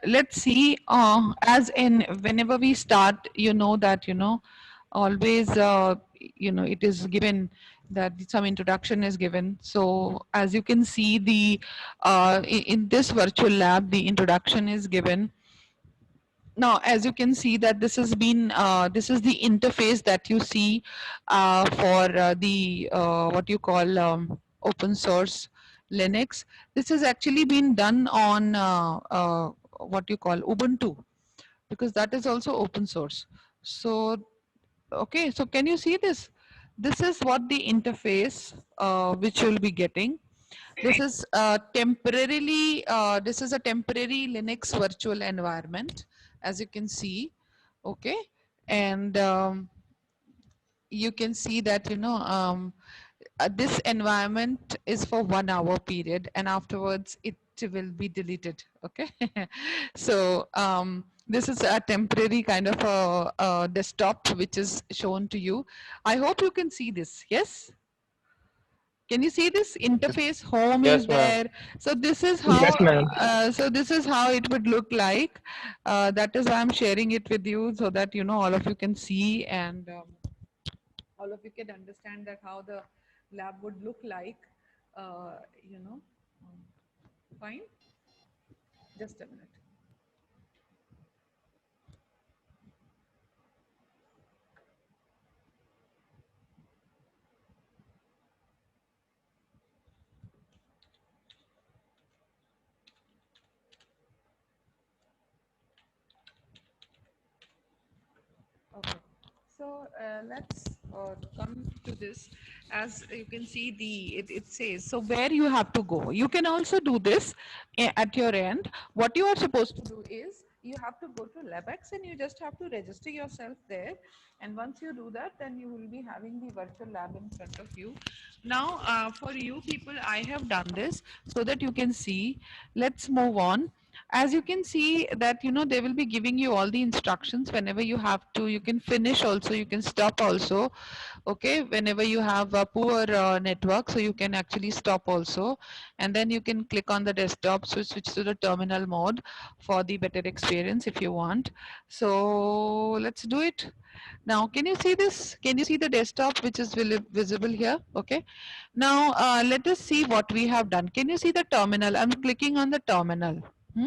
let's see, as in whenever we start, you know that, always, it is given that some introduction is given. So as you can see, in this virtual lab, the introduction is given. Now, as you can see that this is the interface that you see for the what you call open source Linux. This has actually been done on what you call Ubuntu, because that is also open source. So, okay, so can you see this? This is what the interface which you'll be getting. This is a temporary Linux virtual environment, as you can see. Okay, and you can see that, this environment is for 1 hour period, and afterwards it will be deleted. Okay, so this is a temporary kind of a desktop which is shown to you. I hope you can see this. Yes, can you see this Yes, interface? Home is yes, ma'am. there. So this is Yes, how ma'am. it would look like. That is why I'm sharing it with you, so that all of you can see, and all of you can understand that how the lab would look like. Uh, you know, um, Fine. Just a minute. Okay, so let's come to this. As you can see, it says, so where you have to go. You can also do this at your end. What you are supposed to do is you have to go to LabX and you just have to register yourself there. And once you do that, then you will be having the virtual lab in front of you. Now, for you people, I have done this so that you can see. Let's move on. As you can see that, they will be giving you all the instructions whenever you have to. You can finish also, you can stop also. Okay, whenever you have a poor network, so you can actually stop also, and then you can click on the desktop, so switch to the terminal mode for the better experience if you want. So let's do it. Now, can you see this? Can you see the desktop which is visible here? Okay, now let us see what we have done. Can you see the terminal? I'm clicking on the terminal. Hmm?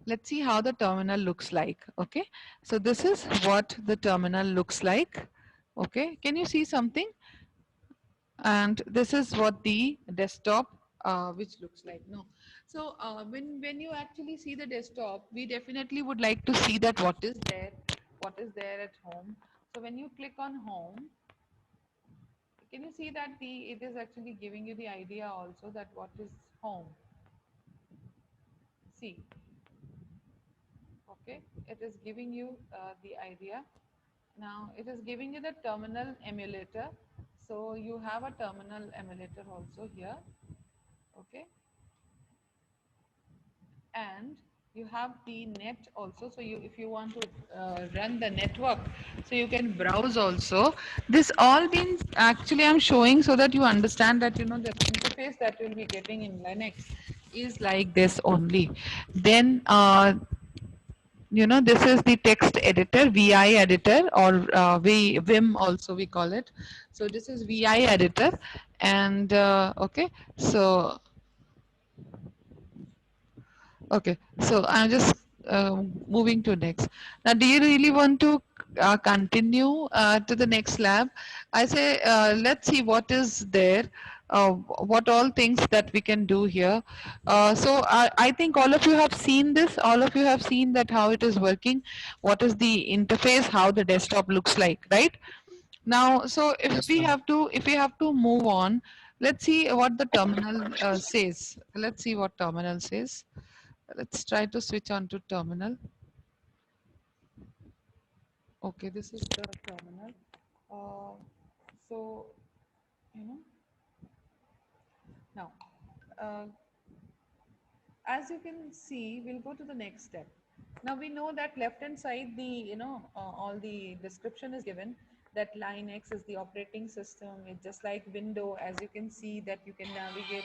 Let's see how the terminal looks like. Okay, so this is what the terminal looks like. Okay, can you see something? And this is what the desktop which looks like. No, so when you actually see the desktop, we definitely would like to see that what is there at home. So when you click on home, can you see that it is actually giving you the idea also that what is home. See, okay, it is giving you the idea. Now it is giving you the terminal emulator. So you have a terminal emulator also here. Okay, and you have the net also. So you, if you want to run the network, so you can browse also. This all been actually I'm showing so that you understand that, the interface that you'll be getting in Linux is like this only. Then this is the text editor, vi editor, or vim also we call it. So this is vi editor. And okay, so okay, so I'm just moving to next. Now, do you really want to continue to the next lab? I say, let's see what is there, what all things that we can do here. So I think all of you have seen this. All of you have seen that how it is working, what is the interface, how the desktop looks like, right? Now, so Yes, ma'am. if we have to move on, let's see what the terminal says. Let's see what terminal says. Let's try to switch on to terminal. Okay, this is the terminal. Uh, so, you know, now, uh, as you can see, we'll go to the next step. Now we know that left hand side, all the description is given, that Linux is the operating system. It's just like Windows, as you can see that you can navigate.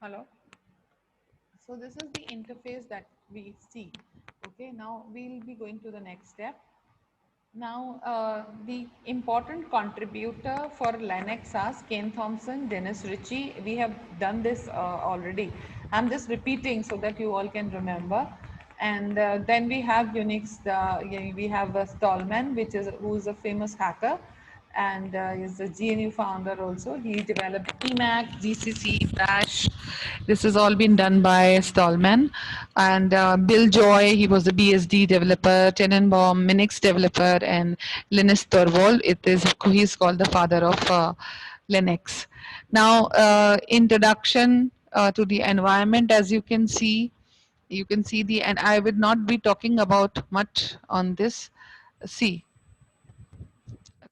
Hello. So this is the interface that we see. Okay, now we'll be going to the next step. Now, the important contributor for Linux are Ken Thompson, Dennis Ritchie. We have done this already. I'm just repeating so that you all can remember. And then we have Unix. We have Stallman, who's a famous hacker, and is a GNU founder also. He developed Emacs, GCC, Bash. This has all been done by Stallman. And Bill Joy, he was the BSD developer, Tenenbaum, Minix developer, and Linus Torvald. He's called the father of Linux. Now, introduction to the environment, as you can see and I would not be talking about much on this. See,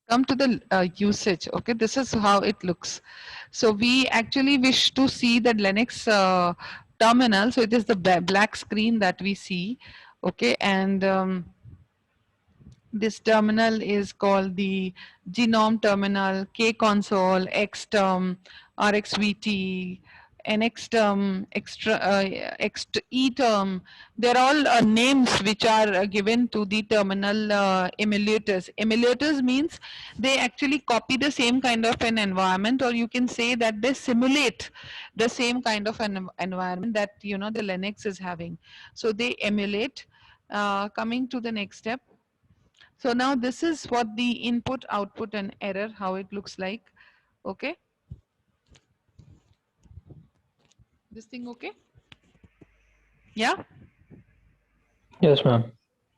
come to the usage. Okay, this is how it looks. So we actually wish to see the Linux terminal. So it is the black screen that we see. Okay, and this terminal is called the Genome Terminal, KConsole, XTerm, RxVT, NXTerm, ETerm. They're all names which are given to the terminal emulators. Emulators means they actually copy the same kind of an environment, or you can say that they simulate the same kind of an environment that the Linux is having. So they emulate. Coming to the next step. So now this is what the input, output and error, how it looks like. Okay. This thing okay? Yeah. Yes, ma'am.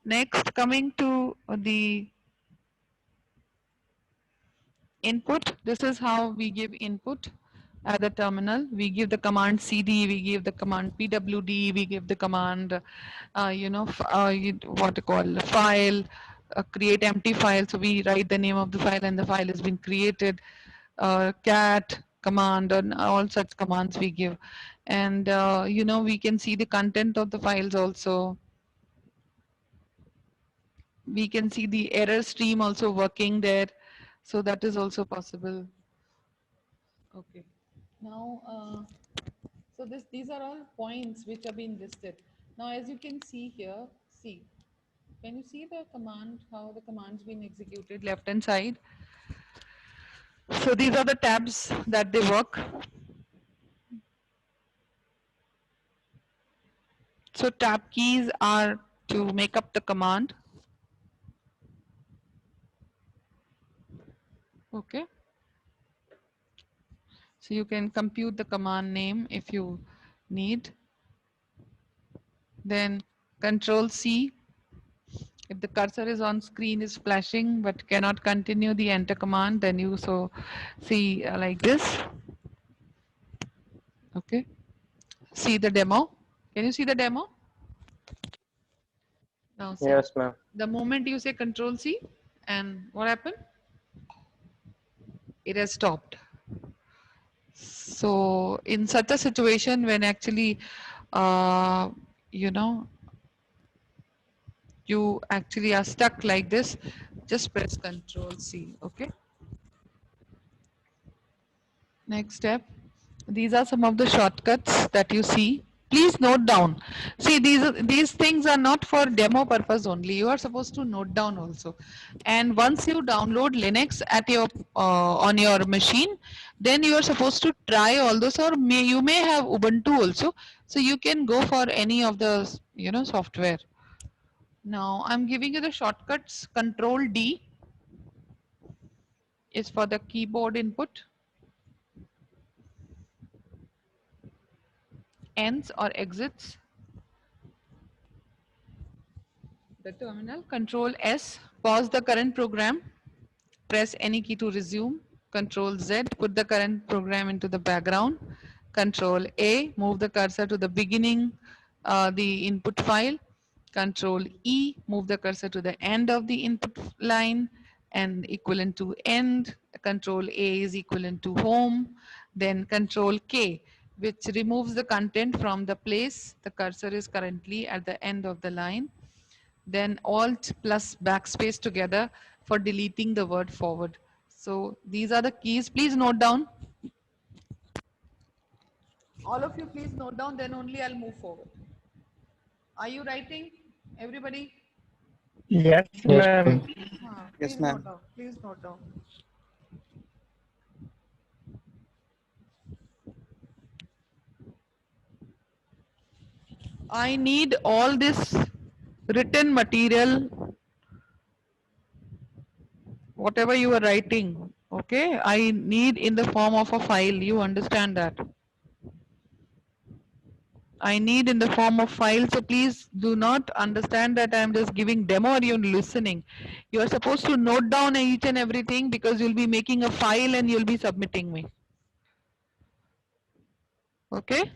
Next, coming to the input, this is how we give input at the terminal. We give the command cd, we give the command pwd, we give the command, what to call file, create empty file. So we write the name of the file and the file has been created. Cat command and all such commands we give. And we can see the content of the files also. We can see the error stream also working there. So that is also possible. Okay. Now, so these are all points which have been listed. Now, as you can see here, can you see the command, how the command's been executed left hand side? So these are the tabs that they work. So tab keys are to make up the command. Okay. So you can compute the command name if you need. Then Control C. If the cursor is on screen is flashing but cannot continue the enter command, then you see like this. Okay. See the demo. Can you see the demo? Now see. Yes, ma'am. The moment you say Control C, and what happened? It has stopped. So in such a situation when actually, uh, you know, you actually are stuck like this, just press Control C. Okay. Next step. These are some of the shortcuts that you see. Please note down. See, these things are not for demo purpose only. You are supposed to note down also. And once you download Linux at your on your machine, then you are supposed to try all those, or you may have Ubuntu also. So you can go for any of the software. Now I'm giving you the shortcuts. Control D is for the keyboard input. Ends or exits the terminal. Control S, pause the current program. Press any key to resume. Control Z, put the current program into the background. Control A, move the cursor to the beginning, the input file. Control E, move the cursor to the end of the input line and equivalent to end. Control A is equivalent to home. Then Control K, which removes the content from the place the cursor is currently at the end of the line. Then Alt plus backspace together for deleting the word forward. So these are the keys. Please note down. All of you please note down, then only I'll move forward. Are you writing? Everybody? Yes, Yes, ma'am. ma'am. Please Yes, note ma'am. down. Please note down. I need all this written material, whatever you are writing, okay? I need in the form of a file. You understand that? I need in the form of file. So please do not understand that I'm just giving demo or you're listening. You're supposed to note down each and everything because you'll be making a file and you'll be submitting me. Okay?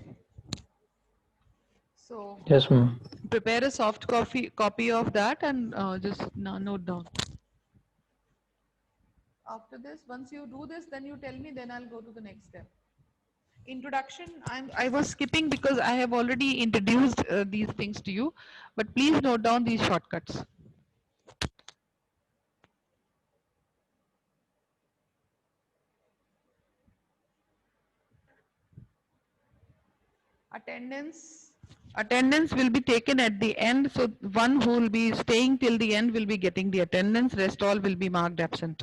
So Yes, ma'am. prepare a soft copy of that and just note down. After this, once you do this, then you tell me, then I'll go to the next step. Introduction, I was skipping because I have already introduced these things to you, but please note down these shortcuts. Attendance will be taken at the end, so one who will be staying till the end will be getting the attendance, rest all will be marked absent.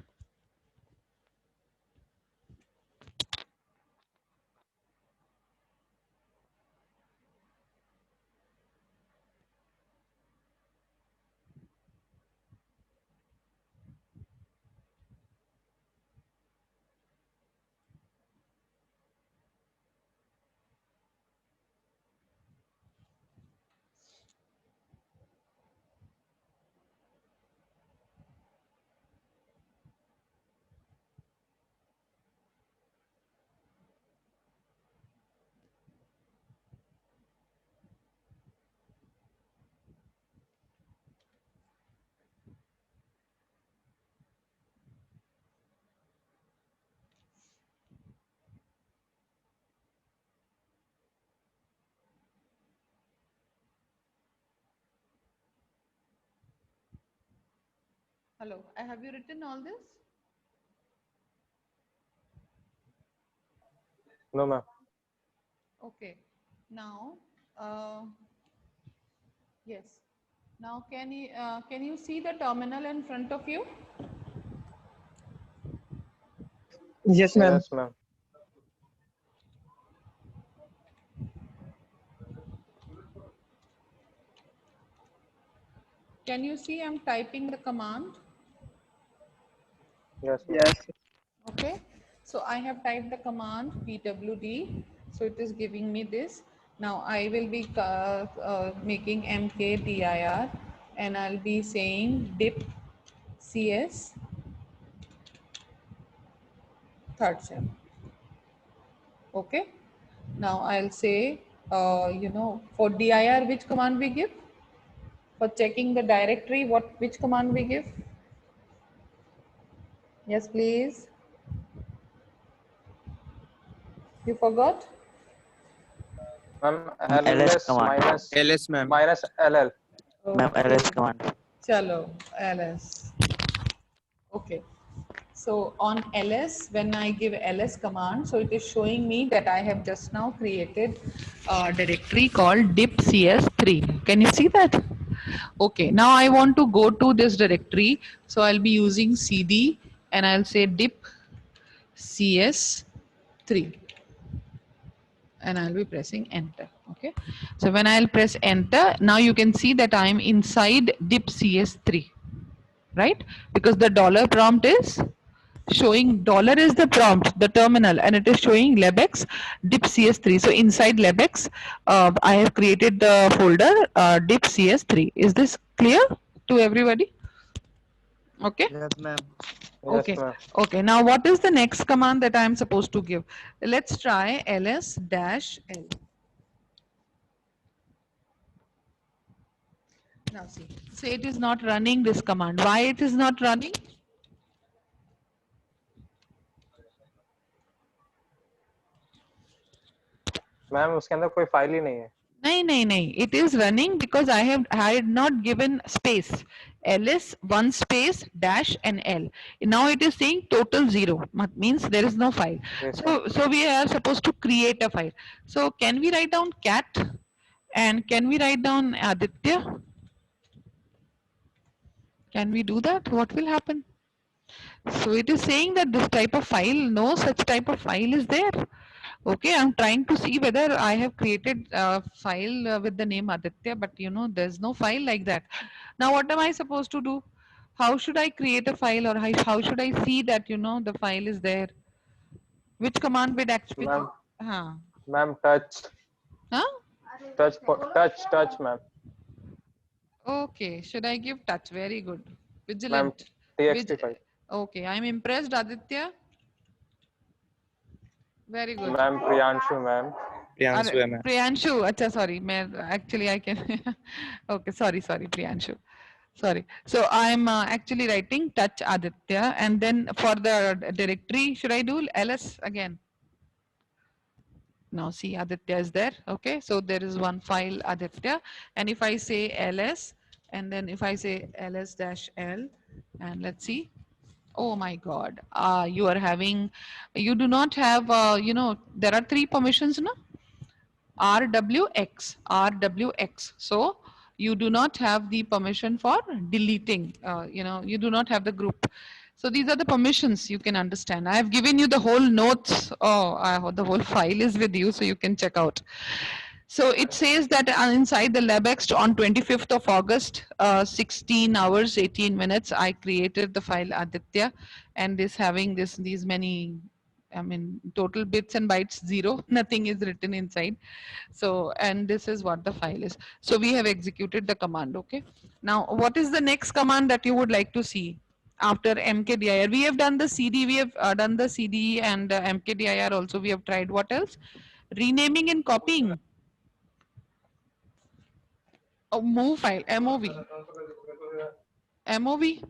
Hello, have you written all this? No, ma'am. Okay, now, yes. Now can you see the terminal in front of you? Yes, ma'am. Yes, Yes, ma'am. Can you see I'm typing the command? Yes, ma'am. Yes. Okay, so I have typed the command pwd, so it is giving me this. Now I will be making mkdir and I'll be saying dip cs third cell. Okay, now I'll say for dir which command we give? For checking the directory, which command we give? Yes, please. You forgot? Ma'am, LS ls command. LS ma'am. minus ll. Ma'am, LS Okay. command. Chalo, ls. Okay. So on ls, when I give ls command, so it is showing me that I have just now created a directory called dipcs3. Can you see that? Okay, now I want to go to this directory. So I'll be using cd and I'll say dip cs3 and I'll be pressing enter. Okay, so when I'll press enter, now you can see that I'm inside dip cs3, right? Because the dollar prompt is showing, dollar is the prompt, the terminal, and it is showing lebex dip cs3. So inside lebex, I have created the folder dip cs3. Is this clear to everybody? Okay. Yes, ma'am. Yes, Okay. ma'am. Okay. Now, what is the next command that I am supposed to give? Let's try ls-l. Now see, say it is not running this command. Why it is not running? Ma'am उसके अंदर कोई file ही नहीं है. No. It is running because I had not given space. ls one space dash and l. Now it is saying total 0. Means there is no file. Yes, ma'am. So we are supposed to create a file. So can we write down cat and can we write down Aditya? Can we do that? What will happen? So it is saying that this type of file, no such type of file is there. Okay, I'm trying to see whether I have created a file with the name Aditya, but there's no file like that. Now, what am I supposed to do? How should I create a file, or how should I see that the file is there? Which command would actually? Ma'am, Huh? ma'am, touch, Huh? touch, ma'am. Okay. Should I give touch? Very good. Ma'am, Vigilant. txt file. Okay. I'm impressed, Aditya. Very good. Ma'am, Priyanshu, ma'am. Priyanshu है ma'am Priyanshu, अच्छा sorry, actually I can. Okay, sorry, Priyanshu. Sorry. So I'm actually writing touch Aditya, and then for the directory, should I do ls again? Now see Aditya is there. Okay, so there is one file Aditya, and if I say ls, and then if I say ls dash l, and let's see. Oh my God, you do not have, there are 3 permissions, no? RWX. So you do not have the permission for deleting, you do not have the group. So these are the permissions you can understand. I have given you the whole notes. The whole file is with you, so you can check out. So it says that inside the LabX on 25th of August, 16 hours, 18 minutes, I created the file Aditya, and this having these many, total bits and bytes 0, nothing is written inside. So, and this is what the file is. So we have executed the command. Okay. Now, what is the next command that you would like to see after mkdir? We have done the cd, we have done the cd and mkdir also. We have tried. What else? Renaming and copying. Oh, move file, mov. Mov.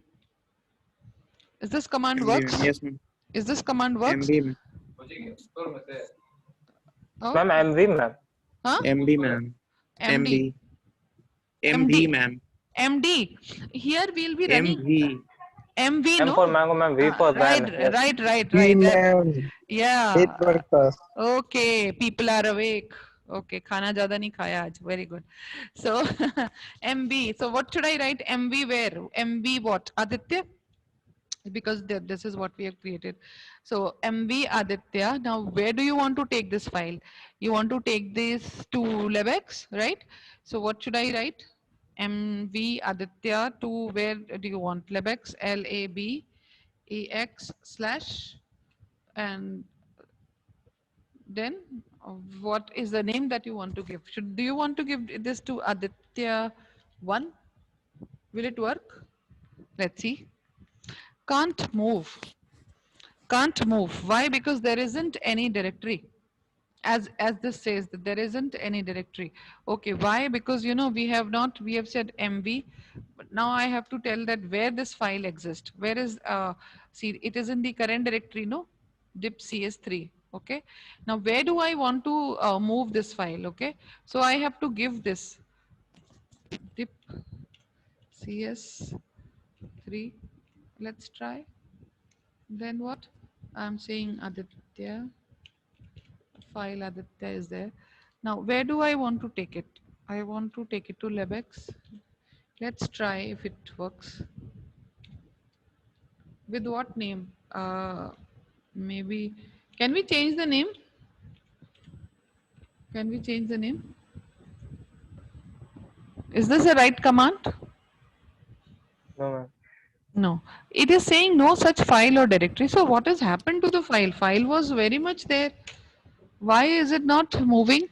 Is this command works? yes ma'am Is this command works? MB ma'am Oh, Ma'am, MV, ma'am. huh? MB ma'am MD. MD ma'am MD. Here we'll be running MV MV, M no? for mango, ma'am. V for van. Yes. Right. Yeah. 8:1. Okay, people are awake. Okay, खाना ज़्यादा नहीं खाया आज. Very good. So MV. So what should I write? MV where? MV what? Aditya? Because this is what we have created. So MV Aditya. Now where do you want to take this file? You want to take this to LabX, right? So what should I write? MV Aditya to where do you want? LabX, LABEX slash, and then what is the name that you want to give? Do you want to give this to Aditya 1? Will it work? Let's see. Can't move. Why? Because there isn't any directory. As this says that there isn't any directory. Okay, why? Because we have said MV, but now I have to tell that where this file exists. Where is see, it is in the current directory, no? Dip cs3. Okay, now where do I want to move this file? Okay, so I have to give this dip cs3. Let's try. Then what? I'm saying Aditya file Aditya is there. Now where do I want to take it? I want to take it to LabX. Let's try if it works. With what name? Maybe, can we change the name? Can we change the name? Is this the right command? No, ma'am. No, it is saying no such file or directory. So what has happened to the file? File was very much there. Why is it not moving?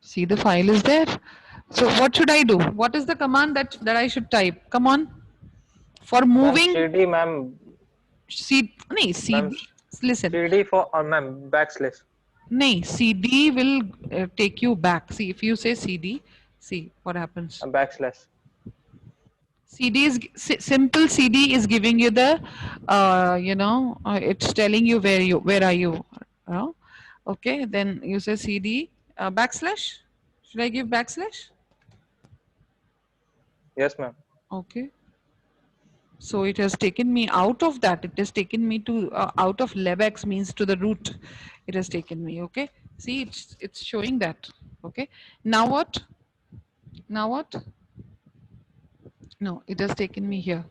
See, the file is there. So what should I do? What is the command that I should type? Come on. For moving. CD, ma'am. CD. Listen. CD for ma'am backslash. No, CD will take you back. See, if you say CD, see what happens. Backslash. CD is simple. CD is giving you the, it's telling you where are you. Okay, then you say CD Backslash? Should I give backslash? Yes, ma'am. Okay. So it has taken me out of that. It has taken me to out of lebx means to the root. It has taken me. Okay. See, it's showing that. Okay. Now what? Now what? No, it has taken me here.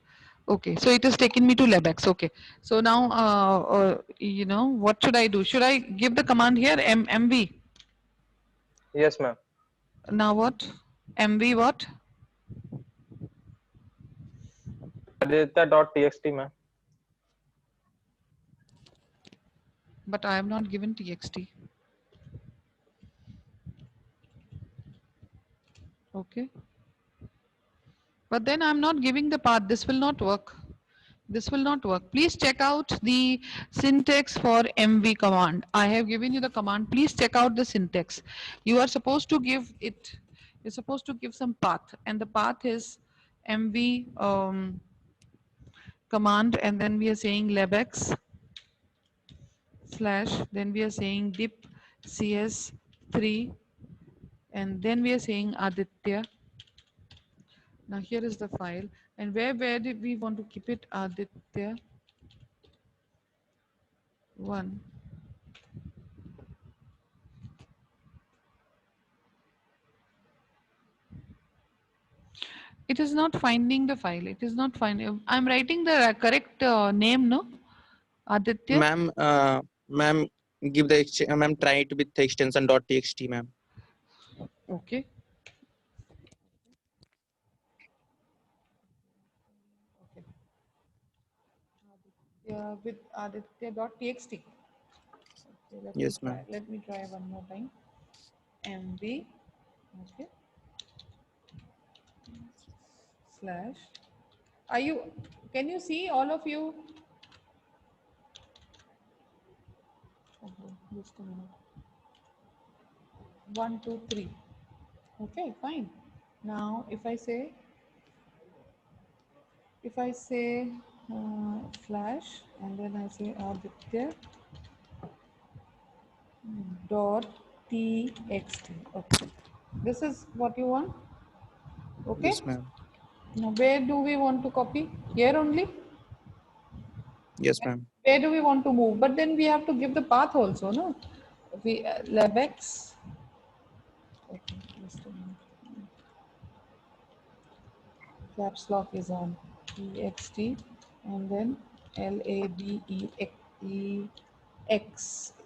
Okay. So it has taken me to lebx. Okay. So now, you know, what should I do? Should I give the command here? mv. Yes, ma'am. Now what? mv what? Aditya.txt, ma'am. But I have not given txt. Okay. But then I'm not giving the path. This will not work. This will not work. Please check out the syntax for mv command. I have given you the command. Please check out the syntax. You are supposed to give it, you're supposed to give some path, and the path is mv command, and then we are saying lebx slash, then we are saying dip cs3, and then we are saying aditya. Now here is the file, and where did we want to keep it? Aditya 1. It is not finding the file. It is not finding. I'm writing the correct name, no? Aditya. Ma'am, ma'am, ma'am, try it with the extension .txt, ma'am. Okay. Okay. Yeah, with aditya.txt. Okay, Yes, ma'am. let me try one more time. mv. Okay. Slash. Are you? Can you see all of you? Okay, just a minute. 1, 2, 3. Okay, fine. Now, if I say slash, and then I say aditya dot txt. Okay, this is what you want. Okay, Yes, ma'am. now where do we want to copy? Here only. Yes, ma'am. Where do we want to move? But then we have to give the path also, no? We lebx. Okay, just a minute. Caps lock is on. txt, and then LABEX,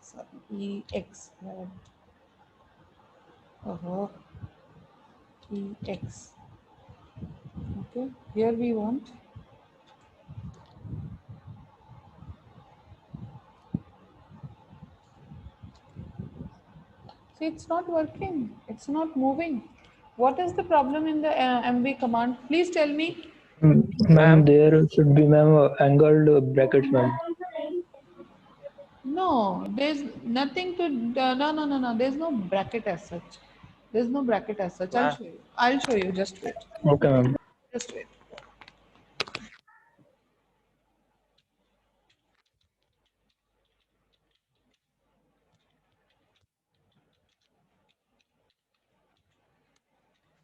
sorry, EX, EX. Okay, here we want. See, it's not working. It's not moving. What is the problem in the MV command? Please tell me. Ma'am, there should be, ma'am, angled brackets, ma'am. No, there's nothing to, no. There's no bracket as such. There's no bracket as such. I'll Ma'am. show you. I'll show you. Just wait. Okay, ma'am. Just wait.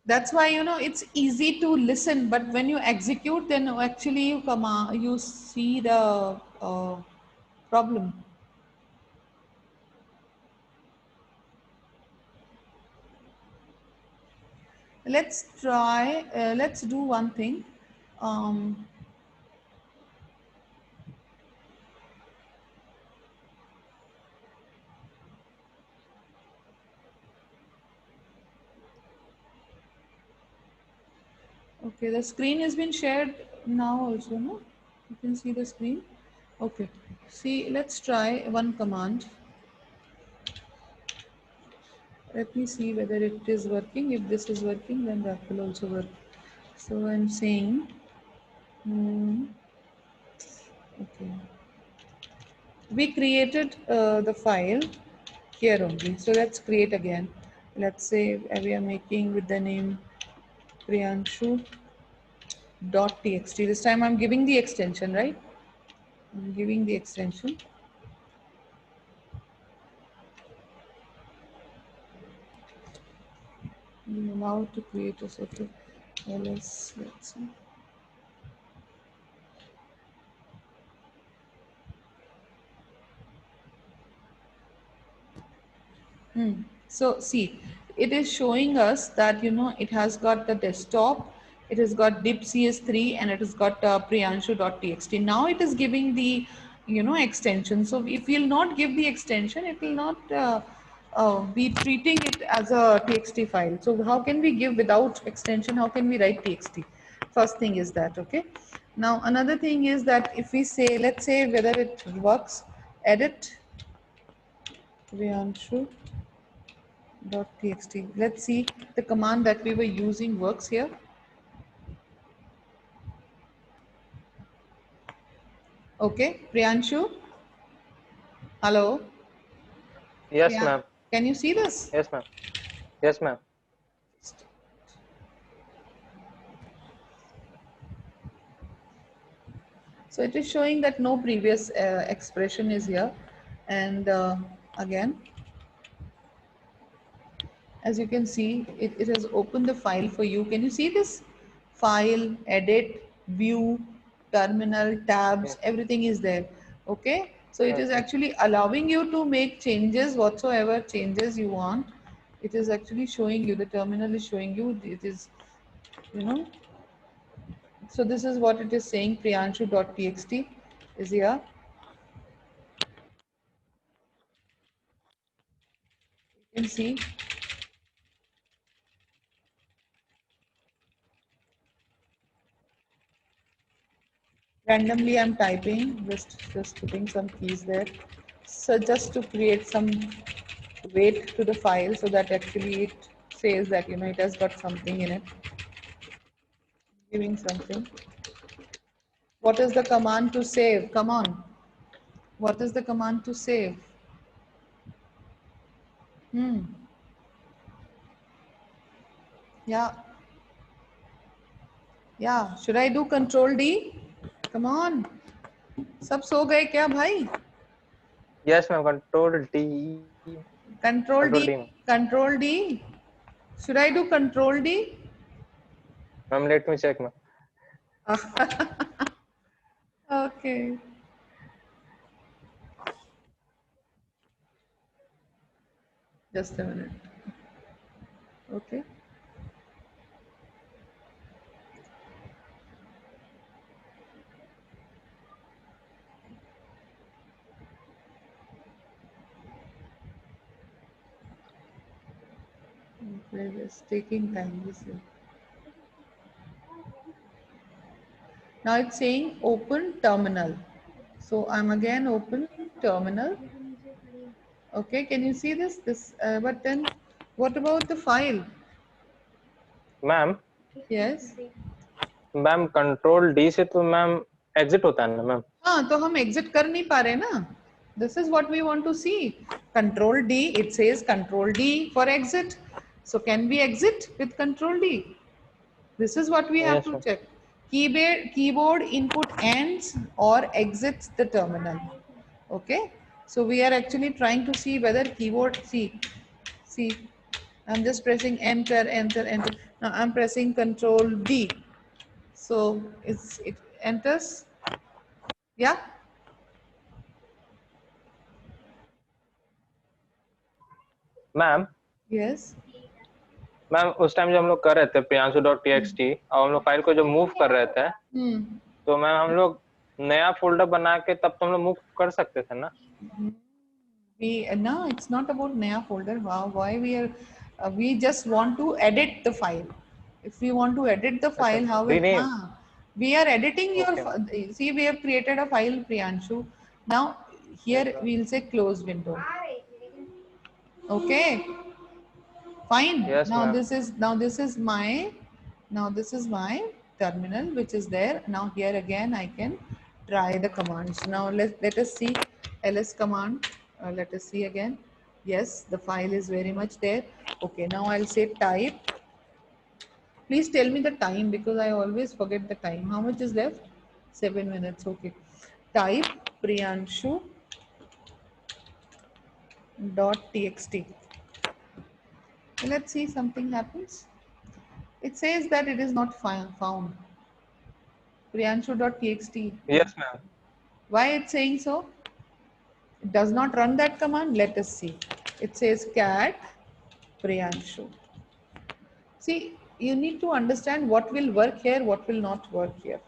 That's why, you know, it's easy to listen, but when you execute, then actually you come you see the problem. Let's try. Let's do one thing. Um, Okay, the screen has been shared now also, no? You can see the screen. Okay, see, let's try one command. Let me see whether it is working. If this is working, then that will also work. So I'm saying, okay. We created the file here only. So let's create again. Let's say we are making with the name Priyanshu.txt. This time I'm giving the extension, right? I'm giving the extension. How to create a circle. Let's see. So see, it is showing us that it has got the desktop, it has got dip cs3, and it has got priyanshu.txt. Now it is giving the extension. So if we'll not give the extension, it will not be treating it as a txt file. So how can we give without extension? How can we write txt? First thing is that, okay. Now another thing is that if we say, let's say whether it works, edit Priyanshu .txt. Let's see the command that we were using works here. Okay, Priyanshu. Hello. Yes, Yeah. ma'am. Can you see this? Yes, ma'am. Yes, ma'am. So it is showing that no previous expression is here. And again, as you can see, it has opened the file for you. Can you see this? File, edit, view, terminal, tabs, Yes. everything is there. Okay. So it is Okay. actually allowing you to make changes, whatsoever changes you want. It is actually showing you, the terminal is showing you, it is, you know. So this is what it is saying, priyanshu.txt is here. You can see. Randomly I'm typing, just putting some keys there. So just to create some weight to the file so that actually it says that it has got something in it. Giving something. What is the command to save? Come on. What is the command to save? Yeah. Yeah. Should I do control D? Come on. सब सो गए क्या भाई? Yes, ma'am. Control D. Control Control D. D, ma'am. Control D. Should I do control D? Ma'am, let me check, ma'am. Okay. Just a minute. Okay. Okay, it's taking time. This is. Now it's saying open terminal. So I'm again open terminal. Okay, can you see this? But then what about the file? Ma'am, Yes. Ma'am control D से तो ma'am exit होता है ना ma'am. हाँ तो हम exit कर नहीं पा रहे ना. This is what we want to see. Control D, it says Control D for exit. So can we exit with Control D? This is what we have Yes, to ma'am. check. Keyboard input ends or exits the terminal. Okay. So we are actually trying to see whether keyboard, see, I'm just pressing enter, enter, enter. Now I'm pressing Control D. So it enters. Yeah. Ma'am Yes. Ma'am उस time जो हम लोग कर रहे थे Priyanshu dot TXT और हम लोग फाइल को जो मूव कर रहे थे तो मैम हम लोग नया फोल्डर बना के तब तो हम लोग मूव कर सकते थे ना. No, it's not about naya folder. Wow, why we just want to edit the file. If we want to edit the अच्छा file, how will rename. we are editing your okay ma'am. see, we have created a file, Priyanshu. Now here yes ma'am. we'll say close window. Okay, fine. Yes ma'am. Now this is my terminal which is there. Now here again I can try the commands. Now let us see ls command. Let us see again. Yes, the file is very much there. Okay, now I'll say type. Please tell me the time because I always forget the time. How much is left? 7 minutes. Okay. Type Priyanshu dot txt. Let's see something happens. It says that it is not found. Priyanshu.txt. Yes, ma'am. Why it's saying so? It does not run that command. Let us see. It says cat Priyanshu. See, you need to understand what will work here, what will not work here.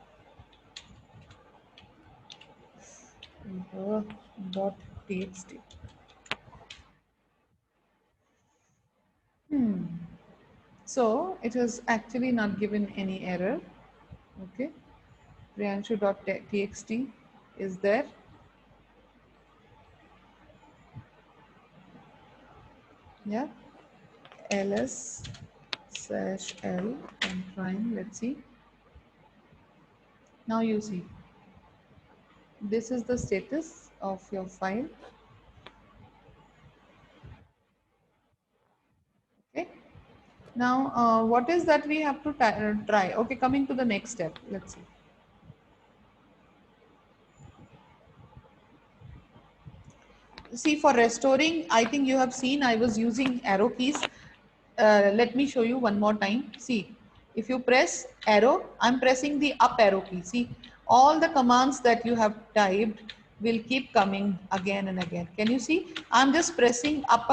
Dot txt. So it has actually not given any error. Okay. Priyanshu.txt is there. Yeah. ls/l and trying. Let's see. Now you see. This is the status of your file. Okay. Now, what is that we have to try? Okay, coming to the next step. Let's see. See, for restoring, I think you have seen I was using arrow keys. Let me show you one more time. See, if you press arrow, I'm pressing the up arrow key. See, all the commands that you have typed will keep coming again and again. Can you see? I'm just pressing up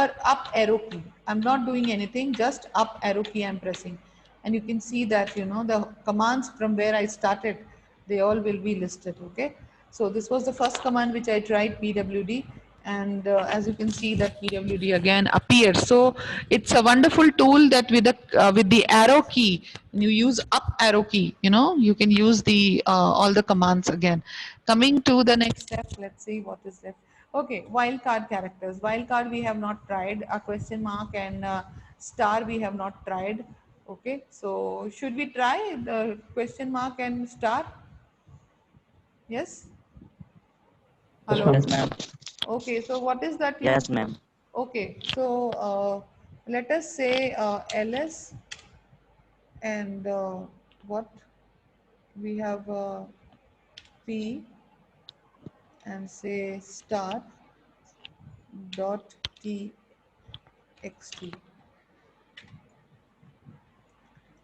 arrow key. I'm not doing anything, just up arrow key I'm pressing. And you can see that, you know, the commands from where I started, they all will be listed. Okay. So this was the first command which I tried, pwd, and as you can see that pwd again appears. So it's a wonderful tool that with the arrow key, you use up arrow key, you know, you can use the all the commands again. Coming to the next step, let's see what is left. Okay, wildcard characters. Wildcard we have not tried. A question mark and star we have not tried. Okay, so should we try the question mark and star? Yes. Hello. ma'am. Yes, ma'am. Okay, so what is that? Yes, ma'am. Okay, so let us say ls and what we have p and say star dot txt.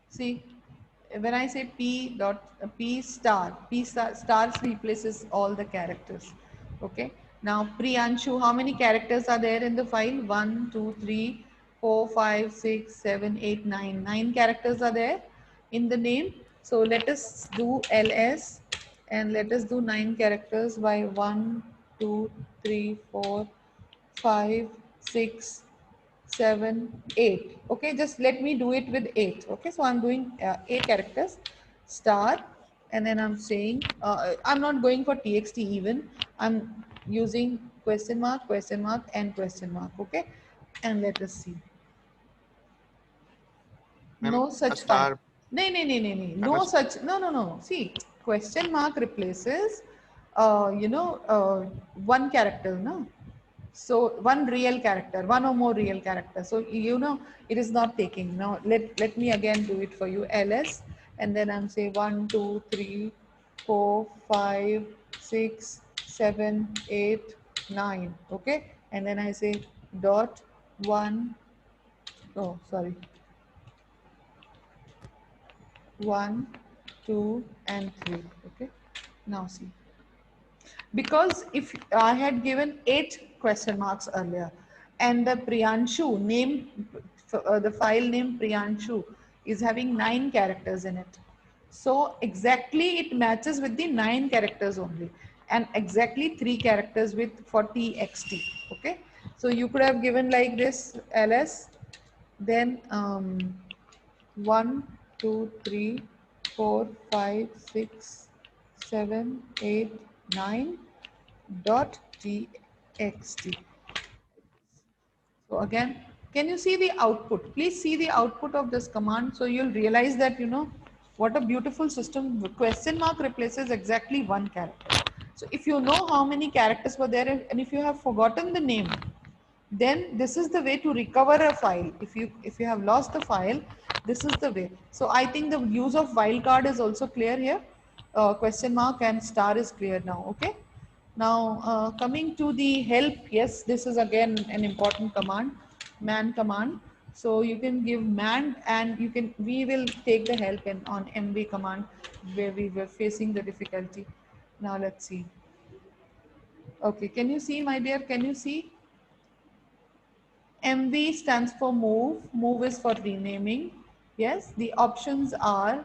See, when I say p stars replaces all the characters. Okay. Now Priyanshu, how many characters are there in the file? 1, 2, 3, 4, 5, 6, 7, 8, 9. 9 characters are there in the name. So let us do ls and let us do 9 characters by 1, 2, 3, 4, 5, 6, 7, 8. Okay, just let me do it with 8. Okay, so I'm doing 8 characters, star, and then I'm saying, I'm not going for txt even. I'm using question mark, and question mark. Okay, and let us see. Ma'am, No a such file. star. No such. No. See, question mark replaces, one character, no? So one real character, one or more real character. So, you know, it is not taking. Now, let me again do it for you. ls, and then I'm say 1, 2, 3, 4, 5, 6, 7, 8, 9. Okay. And then I say dot 1. Oh, sorry. 1, 2, and 3. Okay. Now see. Because if I had given 8 question marks earlier and the Priyanshu name, the file name Priyanshu is having 9 characters in it. So exactly it matches with the 9 characters only and exactly 3 characters with for txt. Okay. So you could have given like this ls, then 1, 2, 3, 4, 5, 6, 7, 8, 9 dot txt. So again, can you see the output? Please see the output of this command. So you'll realize that, you know, what a beautiful system. Question mark replaces exactly 1 character. So if you know how many characters were there and if you have forgotten the name, then this is the way to recover a file. If you have lost the file, this is the way. So I think the use of wildcard is also clear here. Question mark and star is clear now. Okay. Now coming to the help, yes, this is again an important command, man command. So you can give man, and you can, we will take the help in on MV command where we were facing the difficulty. Now let's see. Okay, can you see, my dear? Can you see? MV stands for move. Move is for renaming. Yes, the options are,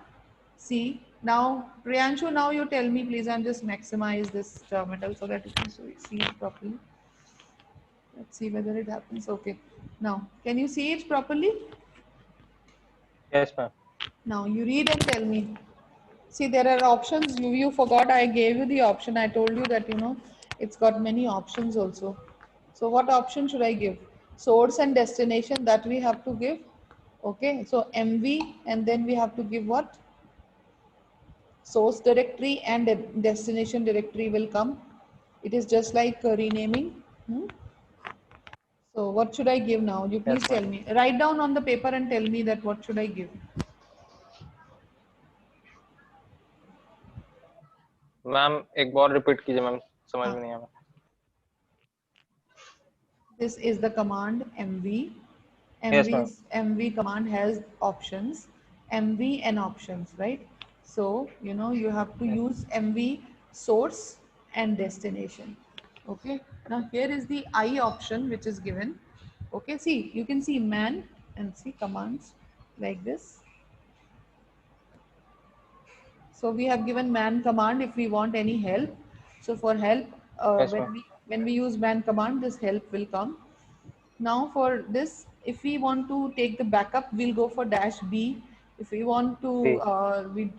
see, now Priyanshu, now you tell me please. I'm just maximize this terminal so that you can see it properly. Let's see whether it happens. Okay. Now, can you see it properly? Yes, ma'am. Now you read and tell me. See, there are options. You forgot I gave you the option. I told you that, it's got many options also. So what option should I give? Source and destination, that we have to give. Okay. So MV, and then we have to give what? Source directory and destination directory will come. It is just like renaming. Hmm? So what should I give now? You please Yes, ma'am. tell me. Write down on the paper and tell me that what should I give. Ma'am एक बार repeat कीजिए ma'am, समझ हाँ. में नहीं आया. This is the command MV. Yes, ma'am. MV command has options, MV and options, right? So, you have to use MV source and destination. Okay. Now here is the I option which is given. Okay. See, you can see man and see commands like this. So we have given man command if we want any help. So for help, Yes, when ma'am. we use man command, this help will come. Now for this, if we want to take the backup, we'll go for dash B. If we want to, B.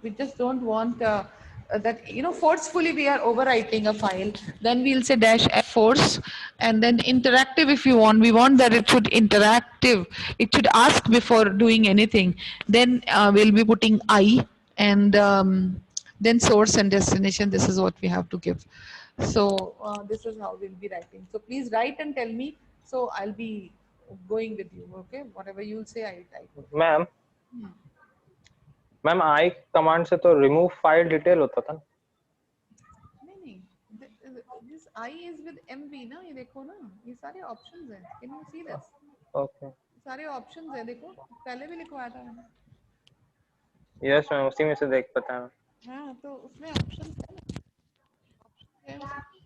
we just don't want that, forcefully we are overwriting a file. Then we'll say dash F force, and then interactive if you want. We want that it should interactive. It should ask before doing anything. Then we'll be putting I, and then source and destination. This is what we have to give. So this is how we'll be writing. So please write and tell me. So I'll be going with you. Okay, whatever you'll say, I'll type. Ma'am ma'am I command से तो remove file detail होता था ना. नहीं, this I is with MV ना, ये देखो ना, ये सारे options हैं. Can you see this? Okay. सारे options हैं, देखो, पहले भी लिखवाया था मैंने. यस मैम, उसी में से देख पाता है. हाँ, तो उसमें options है ना. Options है उसमें.